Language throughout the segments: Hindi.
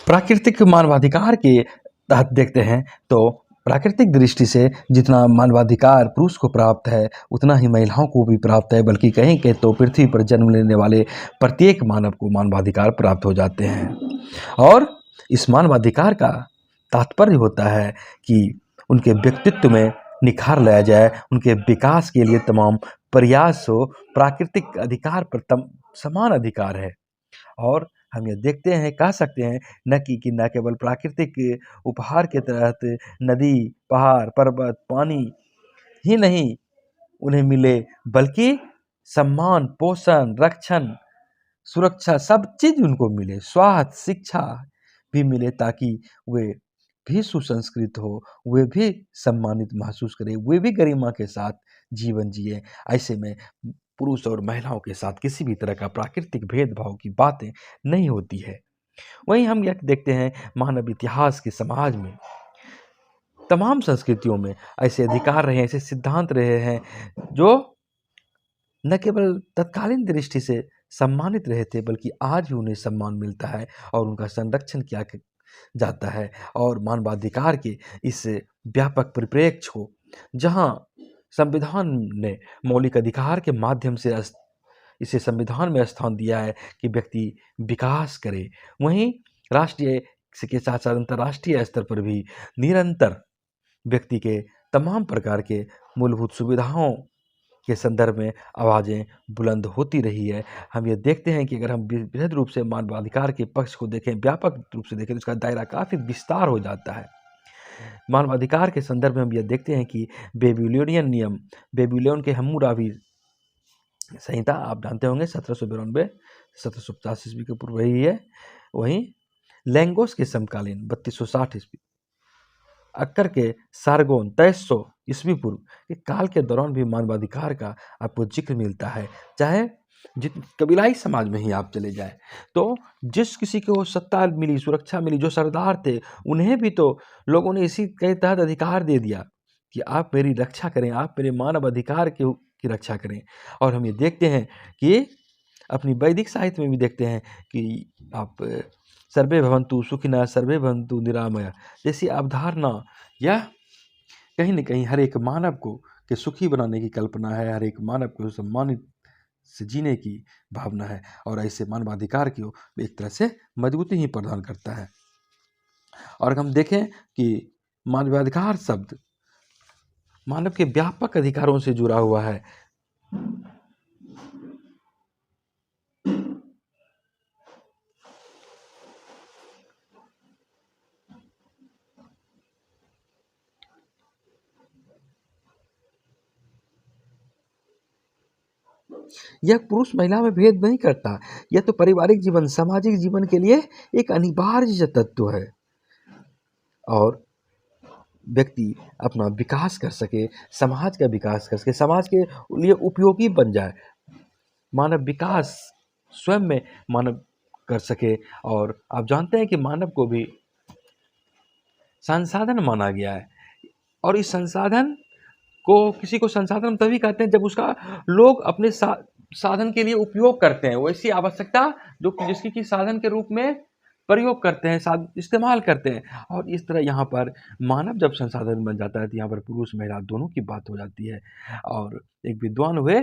प्राकृतिक मानवाधिकार के तहत देखते हैं तो प्राकृतिक दृष्टि से जितना मानवाधिकार पुरुष को प्राप्त है उतना ही महिलाओं को भी प्राप्त है, बल्कि कहीं के तो पृथ्वी पर जन्म लेने वाले प्रत्येक मानव को मानवाधिकार प्राप्त हो जाते हैं। और इस मानवाधिकार का तात्पर्य होता है कि उनके व्यक्तित्व में निखार लाया जाए, उनके विकास के लिए तमाम प्रयास हो। प्राकृतिक अधिकार पर समान अधिकार है। और हम ये देखते हैं, कह सकते हैं कि न केवल प्राकृतिक उपहार के तहत नदी, पहाड़, पर्वत, पानी ही नहीं उन्हें मिले, बल्कि सम्मान, पोषण, रक्षण, सुरक्षा सब चीज़ उनको मिले, स्वास्थ्य, शिक्षा भी मिले, ताकि वे भी सुसंस्कृत हो, वे भी सम्मानित महसूस करें, वे भी गरिमा के साथ जीवन जिए। ऐसे में पुरुष और महिलाओं के साथ किसी भी तरह का प्राकृतिक भेदभाव की बातें नहीं होती है। वहीं हम यह देखते हैं मानव इतिहास के समाज में तमाम संस्कृतियों में ऐसे अधिकार रहे हैं, ऐसे सिद्धांत रहे हैं जो न केवल तत्कालीन दृष्टि से सम्मानित रहे थे, बल्कि आज भी उन्हें सम्मान मिलता है और उनका संरक्षण किया जाता है। और मानवाधिकार के इस व्यापक परिप्रेक्ष्य को, जहाँ संविधान ने मौलिक अधिकार के माध्यम से इसे संविधान में स्थान दिया है कि व्यक्ति विकास करे, वहीं राष्ट्रीय के साथ साथ अंतर्राष्ट्रीय स्तर पर भी निरंतर व्यक्ति के तमाम प्रकार के मूलभूत सुविधाओं के संदर्भ में आवाज़ें बुलंद होती रही है। हम ये देखते हैं कि अगर हम बृहद रूप से मानवाधिकार के पक्ष को देखें, व्यापक रूप से देखें, तो उसका दायरा काफ़ी विस्तार हो जाता है। मानवाधिकार के संदर्भ में हम यह देखते हैं कि बेबीलोनियन नियम, बेबीलोन के हम्मुराबी संहिता आप जानते होंगे 1792 1750 ईस्वी के पूर्व रही है। वहीं लैंगोस के समकालीन 3260 ईस्वी, अक्कर के सारगोन 2300 ईस्वी पूर्व के काल के दौरान भी मानवाधिकार का आपको जिक्र मिलता है। चाहे जित कबीलाई समाज में ही आप चले जाएं, तो जिस किसी को सत्ता मिली, सुरक्षा मिली, जो सरदार थे, उन्हें भी तो लोगों ने इसी के तहत अधिकार दे दिया कि आप मेरी रक्षा करें, आप मेरे मानव अधिकार की रक्षा करें। और हम ये देखते हैं कि अपनी वैदिक साहित्य में भी देखते हैं कि आप सर्वे भवन्तु सुखिनः, सर्वे भवन्तु निरामया जैसी अवधारणा, यह कहीं न कहीं हर एक मानव को के सुखी बनाने की कल्पना है, हर एक मानव को सम्मानित से जीने की भावना है, और ऐसे मानवाधिकार को एक तरह से मजबूती ही प्रदान करता है। और हम देखें कि मानवाधिकार शब्द मानव के व्यापक अधिकारों से जुड़ा हुआ है। यह पुरुष महिला में भेद नहीं करता। यह तो पारिवारिक जीवन, सामाजिक जीवन के लिए एक अनिवार्य तत्व है। और व्यक्ति अपना विकास कर सके, समाज का विकास कर सके, समाज के लिए उपयोगी बन जाए, मानव विकास स्वयं में मानव कर सके। और आप जानते हैं कि मानव को भी संसाधन माना गया है, और इस संसाधन को, किसी को संसाधन तभी कहते हैं जब उसका लोग अपने साधन के लिए उपयोग करते हैं, वैसी आवश्यकता जो जिसकी कि साधन के रूप में प्रयोग करते हैं, इस्तेमाल करते हैं। और इस तरह यहाँ पर मानव जब संसाधन बन जाता है तो यहाँ पर पुरुष महिला दोनों की बात हो जाती है। और एक विद्वान हुए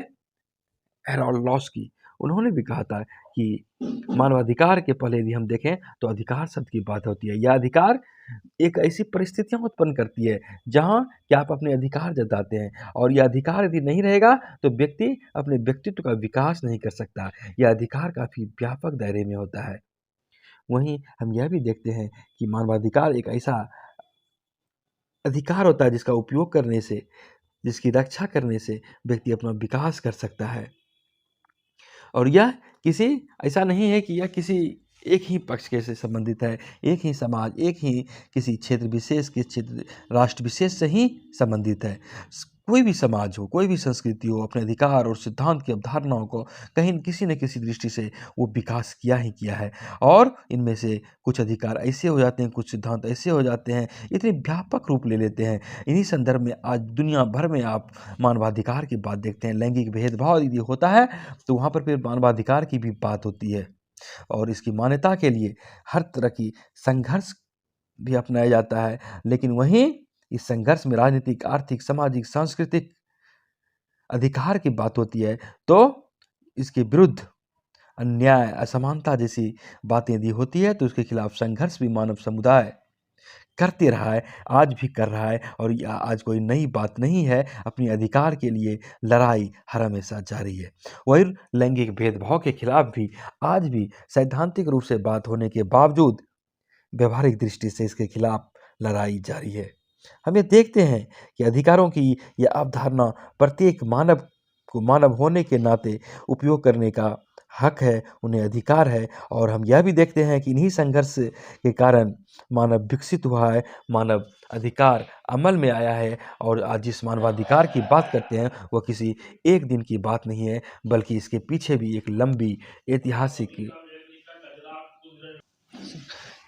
एरोलॉस्की, उन्होंने भी कहा था कि मानवाधिकार के पहले यदि हम देखें तो अधिकार शब्द की बात होती है। यह अधिकार एक ऐसी परिस्थितियां उत्पन्न करती है जहां कि आप अपने अधिकार जताते हैं, और यह अधिकार यदि नहीं रहेगा तो व्यक्ति अपने व्यक्तित्व का विकास नहीं कर सकता। यह अधिकार काफ़ी व्यापक दायरे में होता है। वहीं हम यह भी देखते हैं कि मानवाधिकार एक ऐसा अधिकार होता है जिसका उपयोग करने से, जिसकी रक्षा करने से व्यक्ति अपना विकास कर सकता है। और यह किसी ऐसा नहीं है कि यह किसी एक ही पक्ष के से संबंधित है, एक ही समाज, एक ही किसी क्षेत्र विशेष के क्षेत्र, राष्ट्र विशेष से ही संबंधित है। कोई भी समाज हो, कोई भी संस्कृति हो, अपने अधिकार और सिद्धांत की अवधारणाओं को कहीं किसी न किसी दृष्टि से वो विकास किया ही किया है। और इनमें से कुछ अधिकार ऐसे हो जाते हैं, कुछ सिद्धांत ऐसे हो जाते हैं, इतने व्यापक रूप ले लेते हैं। इन्हीं संदर्भ में आज दुनिया भर में आप मानवाधिकार की बात देखते हैं। लैंगिक भेदभाव यदि होता है तो वहाँ पर फिर मानवाधिकार की भी बात होती है। और इसकी मान्यता के लिए हर तरह की संघर्ष भी अपनाया जाता है। लेकिन वहीं इस संघर्ष में राजनीतिक, आर्थिक, सामाजिक, सांस्कृतिक अधिकार की बात होती है तो इसके विरुद्ध अन्याय, असमानता जैसी बातें यदि होती है तो उसके खिलाफ संघर्ष भी मानव समुदाय करते रहा है, आज भी कर रहा है। और यह आज कोई नई बात नहीं है। अपने अधिकार के लिए लड़ाई हर हमेशा जारी है। वहीं लैंगिक भेदभाव के खिलाफ भी आज भी सैद्धांतिक रूप से बात होने के बावजूद व्यवहारिक दृष्टि से इसके खिलाफ लड़ाई जारी है। हम ये देखते हैं कि अधिकारों की यह अवधारणा प्रत्येक मानव को मानव होने के नाते उपयोग करने का हक है, उन्हें अधिकार है। और हम यह भी देखते हैं कि इन्हीं संघर्ष के कारण मानव विकसित हुआ है, मानव अधिकार अमल में आया है। और आज जिस मानवाधिकार की बात करते हैं वह किसी एक दिन की बात नहीं है, बल्कि इसके पीछे भी एक लंबी ऐतिहासिक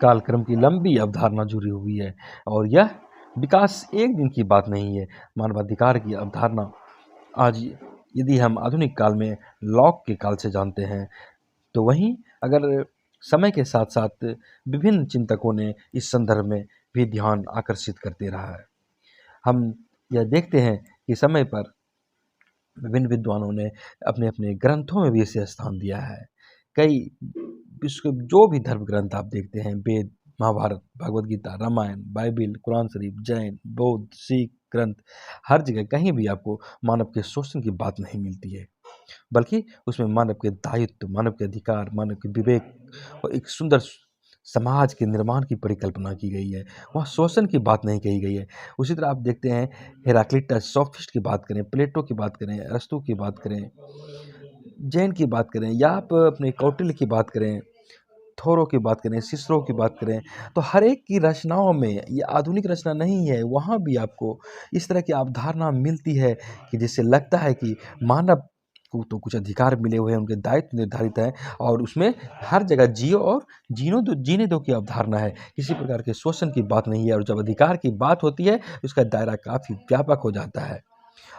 कालक्रम की लंबी अवधारणा जुड़ी हुई है। और यह विकास एक दिन की बात नहीं है। मानवाधिकार की अवधारणा आज यदि हम आधुनिक काल में लॉक के काल से जानते हैं तो वहीं अगर समय के साथ साथ विभिन्न चिंतकों ने इस संदर्भ में भी ध्यान आकर्षित करते रहा है। हम यह देखते हैं कि समय पर विभिन्न विद्वानों ने अपने अपने ग्रंथों में भी इसे स्थान दिया है। कई विश्व के जो भी धर्म ग्रंथ आप देखते हैं, वेद, महाभारत, भगवद गीता, रामायण, बाइबिल, कुरान शरीफ, जैन, बौद्ध, सिख ग्रंथ, हर जगह कहीं भी आपको मानव के शोषण की बात नहीं मिलती है, बल्कि उसमें मानव के दायित्व, मानव के अधिकार, मानव के विवेक और एक सुंदर समाज के निर्माण की परिकल्पना की गई है। वहाँ शोषण की बात नहीं कही गई है। उसी तरह आप देखते हैं हेराक्लिटस, सोफिस्ट की बात करें, प्लेटो की बात करें, अरस्तु की बात करें, जैन की बात करें, या आप अपने कौटिल्य की बात करें, थोरो की बात करें, सिसरो की बात करें, तो हर एक की रचनाओं में ये आधुनिक रचना नहीं है, वहाँ भी आपको इस तरह की अवधारणा मिलती है कि जिससे लगता है कि मानव को तो कुछ अधिकार मिले हुए हैं, उनके दायित्व निर्धारित हैं और उसमें हर जगह जियो और जीने दो की अवधारणा है। किसी प्रकार के शोषण की बात नहीं है। और जब अधिकार की बात होती है उसका दायरा काफ़ी व्यापक हो जाता है।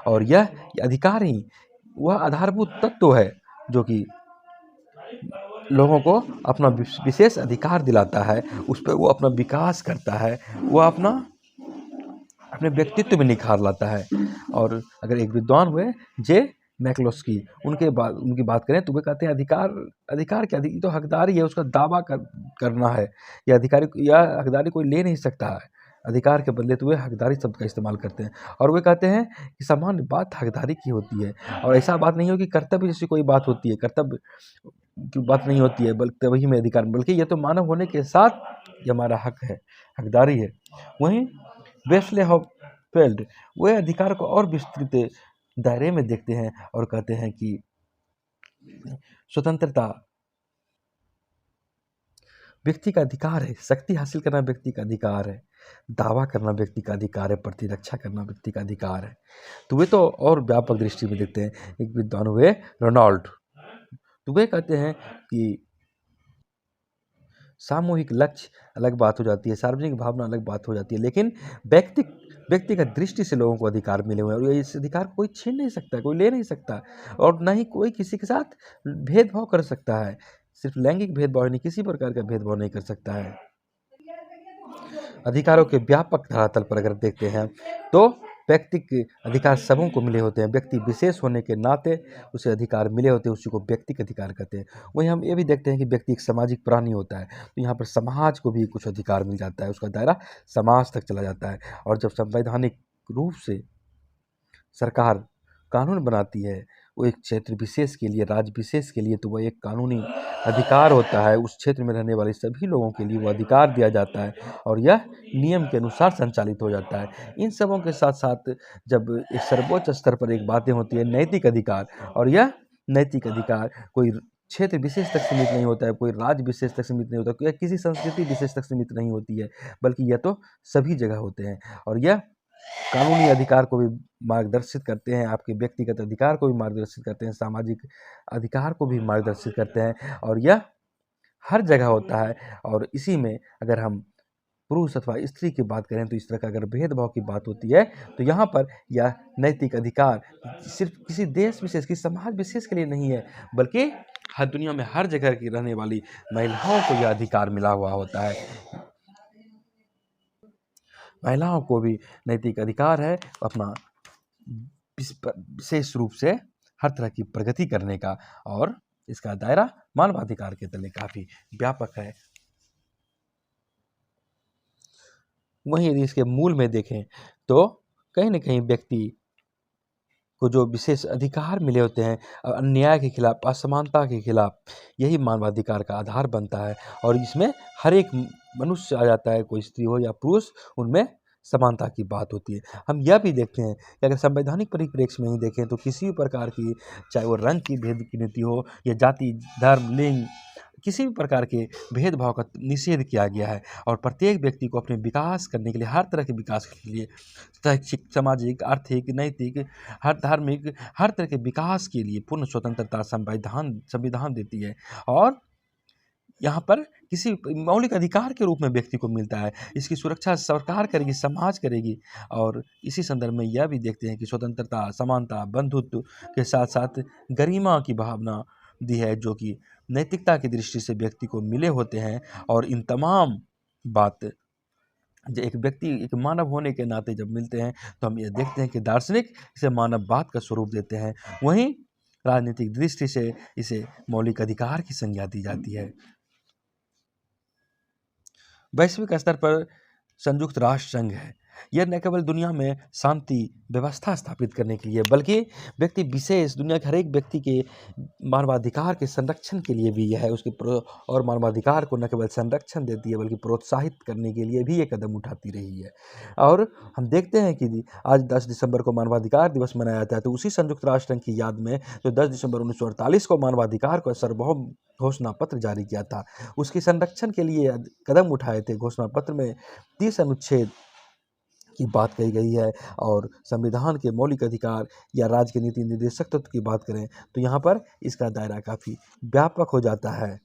और यह अधिकार ही वह आधारभूत तत्व है जो कि लोगों को अपना विशेष अधिकार दिलाता है, उस पर वो अपना विकास करता है, वो अपने व्यक्तित्व में निखार लाता है। और अगर एक विद्वान हुए जे मैक्लोस्की, उनकी बात करें तो वे कहते हैं अधिकार क्या, तो हकदारी है, उसका दावा करना है। यह हकदारी कोई ले नहीं सकता है। अधिकार के बदले तो वे हकदारी शब्द का इस्तेमाल करते हैं। और वे कहते हैं कि सामान्य बात हकदारी की होती है, और ऐसा बात नहीं हो कि कर्तव्य जैसी कोई बात होती है, कर्तव्य की बात नहीं होती है, बल्कि वही में अधिकार, बल्कि यह तो मानव होने के साथ ये हमारा हक है, हकदारी है। वहीं वेस्ले हॉपफेल्ड वे अधिकार को और विस्तृत दायरे में देखते हैं और कहते हैं कि स्वतंत्रता व्यक्ति का अधिकार है, शक्ति हासिल करना व्यक्ति का अधिकार है, दावा करना व्यक्ति का अधिकार है, प्रतिरक्षा करना व्यक्ति का अधिकार है। तो वे तो और व्यापक दृष्टि में देखते हैं। एक विद्वान हुए रोनाल्ड, तो वे कहते हैं कि सामूहिक लक्ष्य अलग बात हो जाती है, सार्वजनिक भावना अलग बात हो जाती है, लेकिन व्यक्तिगत दृष्टि से लोगों को अधिकार मिले हुए हैं और इस अधिकार को कोई छीन नहीं सकता, कोई ले नहीं सकता, और ना ही कोई किसी के साथ भेदभाव कर सकता है। सिर्फ लैंगिक भेदभाव नहीं, किसी प्रकार का भेदभाव नहीं कर सकता है। अधिकारों के व्यापक धरातल पर अगर देखते हैं तो व्यक्तिक अधिकार सबों को मिले होते हैं। व्यक्ति विशेष होने के नाते उसे अधिकार मिले होते हैं, उसी को व्यक्तिक अधिकार कहते हैं। वहीं हम ये भी देखते हैं कि व्यक्ति एक सामाजिक प्राणी होता है, तो यहाँ पर समाज को भी कुछ अधिकार मिल जाता है, उसका दायरा समाज तक चला जाता है। और जब संवैधानिक रूप से सरकार कानून बनाती है वो एक क्षेत्र विशेष के लिए, राज्य विशेष के लिए, तो वह एक कानूनी अधिकार होता है। उस क्षेत्र में रहने वाले सभी लोगों के लिए वो अधिकार दिया जाता है और यह नियम के अनुसार संचालित हो जाता है। इन सबों के साथ साथ जब एक सर्वोच्च स्तर पर एक बातें होती है नैतिक अधिकार, और यह नैतिक अधिकार कोई क्षेत्र विशेष तक सीमित नहीं होता है, कोई राज्य विशेष तक सीमित नहीं होता, या किसी संस्कृति विशेष तक सीमित नहीं होती है, बल्कि यह तो सभी जगह होते हैं। और यह कानूनी अधिकार को भी मार्गदर्शित करते हैं, आपके व्यक्तिगत अधिकार को भी मार्गदर्शित करते हैं, सामाजिक अधिकार को भी मार्गदर्शित करते हैं, और यह हर जगह होता है। और इसी में अगर हम पुरुष अथवा स्त्री की बात करें तो इस तरह का अगर भेदभाव की बात होती है तो यहाँ पर यह नैतिक अधिकार सिर्फ किसी देश विशेष, किसी समाज विशेष के लिए नहीं है, बल्कि हर दुनिया में हर जगह की रहने वाली महिलाओं को यह अधिकार मिला हुआ होता है। महिलाओं को भी नैतिक अधिकार है अपना विशेष रूप से हर तरह की प्रगति करने का, और इसका दायरा मानवाधिकार के तले काफ़ी व्यापक है। वहीं यदि इसके मूल में देखें तो कहीं न कहीं व्यक्ति को जो विशेष अधिकार मिले होते हैं अन्याय के खिलाफ, असमानता के खिलाफ, यही मानवाधिकार का आधार बनता है। और इसमें हर एक मनुष्य आ जाता है, कोई स्त्री हो या पुरुष, उनमें समानता की बात होती है। हम यह भी देखते हैं कि अगर संवैधानिक परिप्रेक्ष्य में ही देखें तो किसी भी प्रकार की, चाहे वो रंग की भेद की नीति हो या जाति, धर्म, लिंग, किसी भी प्रकार के भेदभाव का निषेध किया गया है। और प्रत्येक व्यक्ति को अपने विकास करने के लिए, हर तरह के विकास के लिए, शैक्षिक, सामाजिक, आर्थिक, नैतिक, हर धार्मिक, हर तरह के विकास के लिए पूर्ण स्वतंत्रता संविधान देती है। और यहाँ पर किसी मौलिक अधिकार के रूप में व्यक्ति को मिलता है। इसकी सुरक्षा सरकार करेगी, समाज करेगी। और इसी संदर्भ में यह भी देखते हैं कि स्वतंत्रता, समानता, बंधुत्व के साथ साथ गरिमा की भावना दी है, जो कि नैतिकता की दृष्टि से व्यक्ति को मिले होते हैं। और इन तमाम बात जो एक व्यक्ति, एक मानव होने के नाते जब मिलते हैं तो हम ये देखते हैं कि दार्शनिक इसे मानववाद का स्वरूप देते हैं, वहीं राजनीतिक दृष्टि से इसे मौलिक अधिकार की संज्ञा दी जाती है। वैश्विक स्तर पर संयुक्त राष्ट्र संघ है, यह न केवल दुनिया में शांति व्यवस्था स्थापित करने के लिए, बल्कि व्यक्ति विशेष, दुनिया के हर एक व्यक्ति के मानवाधिकार के संरक्षण के लिए भी यह है। और मानवाधिकार को न केवल संरक्षण देती है बल्कि प्रोत्साहित करने के लिए भी ये कदम उठाती रही है। और हम देखते हैं कि आज 10 दिसंबर को मानवाधिकार दिवस मनाया जाता है, तो उसी संयुक्त राष्ट्र संघ की याद में जो 10 दिसंबर 1948 को मानवाधिकार का सार्वभौम घोषणा पत्र जारी किया था, उसके संरक्षण के लिए कदम उठाए थे। घोषणा पत्र में 30 अनुच्छेद की बात कही गई है। और संविधान के मौलिक अधिकार या राज्य के नीति निर्देशक तत्व की बात करें तो यहाँ पर इसका दायरा काफ़ी व्यापक हो जाता है।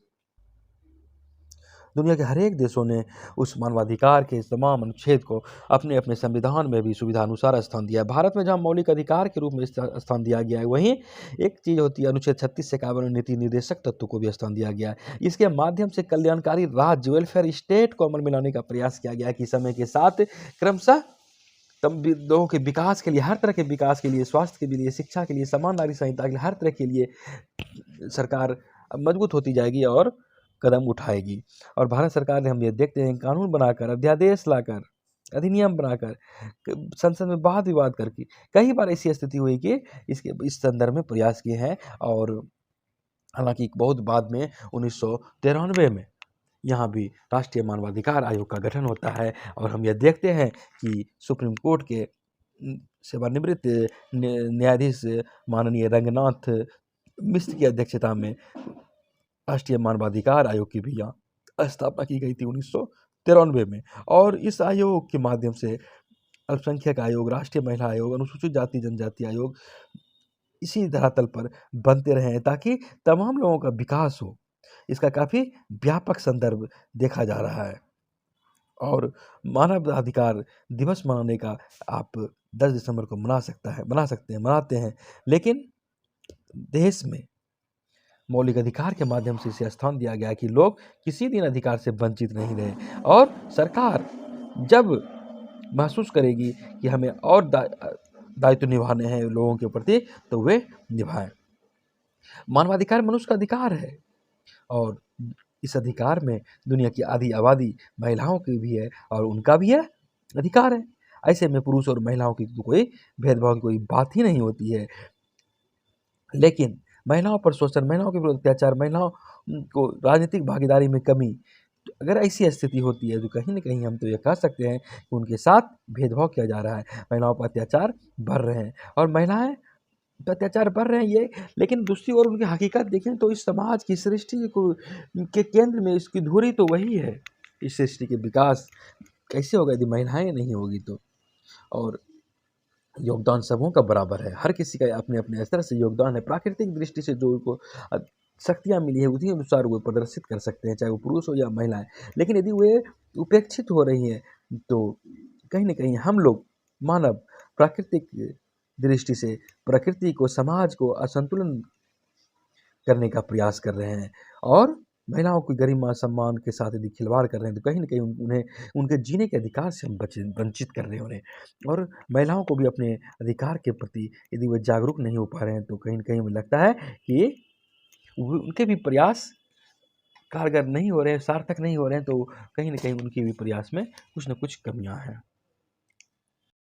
दुनिया के हर एक देशों ने उस मानवाधिकार के तमाम अनुच्छेद को अपने अपने संविधान में भी सुविधा अनुसार स्थान दिया है। भारत में जहाँ मौलिक अधिकार के रूप में स्थान दिया गया है, वहीं एक चीज़ होती है अनुच्छेद 36 से 51 नीति निर्देशक तत्व को भी स्थान दिया गया है। इसके माध्यम से कल्याणकारी राज्य, वेलफेयर स्टेट को अमल में लाने का प्रयास किया गया है कि समय के साथ क्रमशः लोगों के विकास के लिए, हर तरह के विकास के लिए, स्वास्थ्य के लिए, शिक्षा के लिए, समान नागरिक संहिता के लिए, हर तरह के लिए सरकार मजबूत होती जाएगी और कदम उठाएगी। और भारत सरकार ने, हम ये देखते हैं, कानून बनाकर, अध्यादेश लाकर, अधिनियम बनाकर, संसद में वाद विवाद करके कई बार ऐसी स्थिति हुई कि इस संदर्भ में प्रयास किए हैं। और हालांकि बहुत बाद में 1993 में यहाँ भी राष्ट्रीय मानवाधिकार आयोग का गठन होता है। और हम यह देखते हैं कि सुप्रीम कोर्ट के सेवानिवृत्त न्यायाधीश माननीय रंगनाथ मिश्र की अध्यक्षता में राष्ट्रीय मानवाधिकार आयोग की भी यहाँ स्थापना की गई थी 1993 में। और इस आयोग के माध्यम से अल्पसंख्यक आयोग, राष्ट्रीय महिला आयोग, अनुसूचित जाति जनजाति आयोग इसी धरातल पर बनते रहे ताकि तमाम लोगों का विकास हो। इसका काफ़ी व्यापक संदर्भ देखा जा रहा है। और मानव अधिकार दिवस मनाने का आप 10 दिसंबर को मनाते हैं, लेकिन देश में मौलिक अधिकार के माध्यम से इसे स्थान दिया गया कि लोग किसी दिन अधिकार से वंचित नहीं रहे। और सरकार जब महसूस करेगी कि हमें और दायित्व निभाने हैं लोगों के प्रति, तो वे निभाएं। मानवाधिकार मनुष्य का अधिकार है और इस अधिकार में दुनिया की आधी आबादी महिलाओं की भी है और उनका भी है अधिकार है। ऐसे में पुरुष और महिलाओं की कोई भेदभाव की कोई बात ही नहीं होती है। लेकिन महिलाओं पर शोषण, महिलाओं के विरुद्ध अत्याचार, महिलाओं को राजनीतिक भागीदारी में कमी, तो अगर ऐसी स्थिति होती है तो कहीं ना कहीं हम तो ये कह सकते हैं कि उनके साथ भेदभाव किया जा रहा है, महिलाओं पर अत्याचार बढ़ रहे हैं। और महिलाएं पर अत्याचार बढ़ रहे हैं ये, लेकिन दूसरी ओर उनकी हकीकत देखें तो इस समाज की सृष्टि को के केंद्र में इसकी धुरी तो वही है। इस सृष्टि के विकास कैसे होगा यदि महिलाएं नहीं होगी तो। और योगदान सबों का बराबर है, हर किसी का अपने अपने स्तर से योगदान है। प्राकृतिक दृष्टि से जो उनको शक्तियाँ मिली है उसी अनुसार वो प्रदर्शित कर सकते हैं, चाहे वो पुरुष हो या महिलाएं। लेकिन यदि वे उपेक्षित हो रही हैं तो कहीं ना कहीं हम लोग मानव प्राकृतिक दृष्टि से प्रकृति को, समाज को असंतुलन करने का प्रयास कर रहे हैं और महिलाओं की गरिमा सम्मान के साथ यदि खिलवाड़ कर रहे हैं तो कहीं न कहीं उन्हें उनके जीने के अधिकार से हम वंचित कर रहे हैं उन्हें। और महिलाओं को भी अपने अधिकार के प्रति यदि वो जागरूक नहीं हो पा रहे हैं तो कहीं न कहीं हमें लगता है कि वो उनके भी प्रयास कारगर नहीं हो रहे हैं, सार्थक नहीं हो रहे हैं, तो कहीं न कहीं उनके भी प्रयास में कुछ न कुछ कमियाँ हैं।